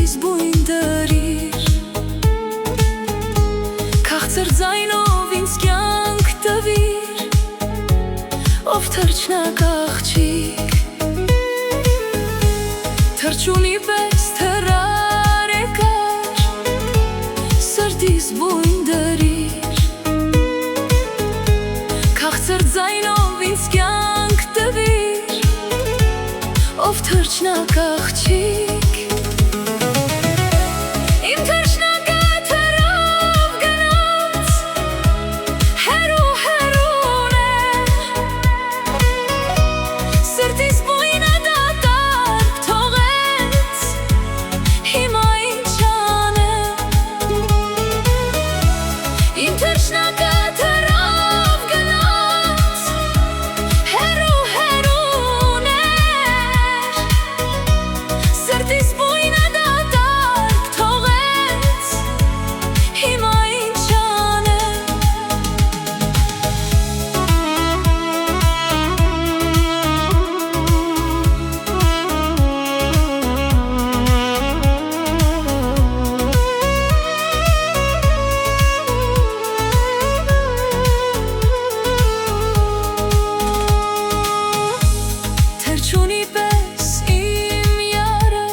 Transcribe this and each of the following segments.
Սրտիս բույն դրիր, քաղցր ձայնով ինձ կյանք տվիր, ով թռչնակ աղջիկ, թռչունի պես թռար եկար, սրտիս բույն դրիր, քաղցր ձայնով ինձ կյանք տվիր, ով թռչնակ աղջիկ։ Իմ թռչնակը թռավ գնաց, հեռու հեռուն է, սրտիս բույնը դատարկ թողեց, հիմա ինչ անեմ։ Իմ թռչնակը թռավ գնաց, հեռու հեռուն է, սրտիս բույնը դատարկ թողեց, հիմա ինչ անեմ։ Թռչունի պես իմ յարը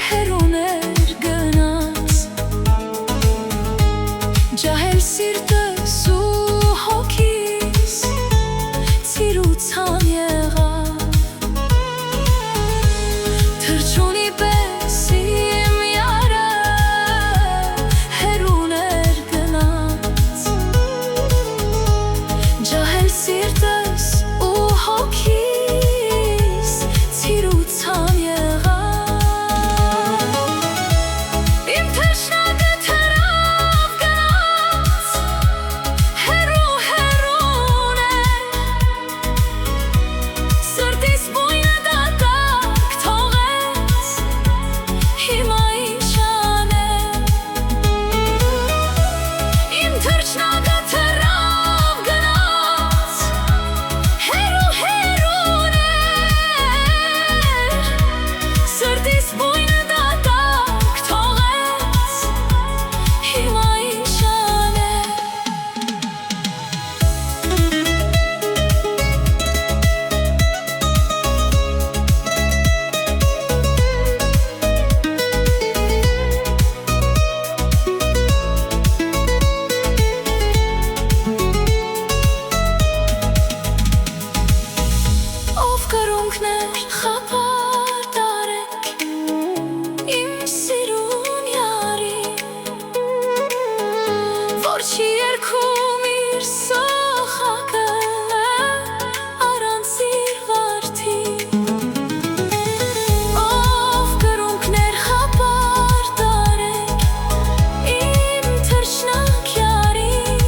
հեռուն էր գնաց, ջահել սիրտս ու հոգիս ծիրուցան եղավ։ Թռչունի պես իմ յարը հեռուն էր գնաց, ջահել սիրտս ու հոգիս ծիրուցան եղավ։ Իմ թռչնակը թռավ գնաց, հեռու հեռուն է, սրտիս բույնը դատարկ թողեց, հիմա ինչ անեմ։ Իմ թռչնակը թռավ գնաց, հեռու հեռուն է, սրտիս բույնը դատարկ թողեց, հիմա ինչ անեմ։ Ով կրունկներ խափար տարեք, իմ սիրուն յարին, որ չի երգում իր սոխակը առանց իր վարդին։ Ով կրունկներ խափար տարեք, իմ թռչնակ յարին,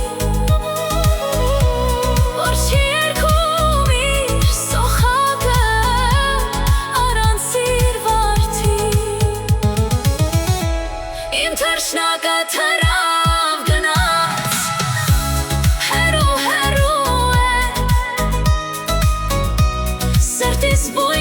որ չի երգում իր սոխակը առանց իր վարդին։ Իմ թռչնակը թռավ գնաց, հեռու հեռու է, սրտիս բույնը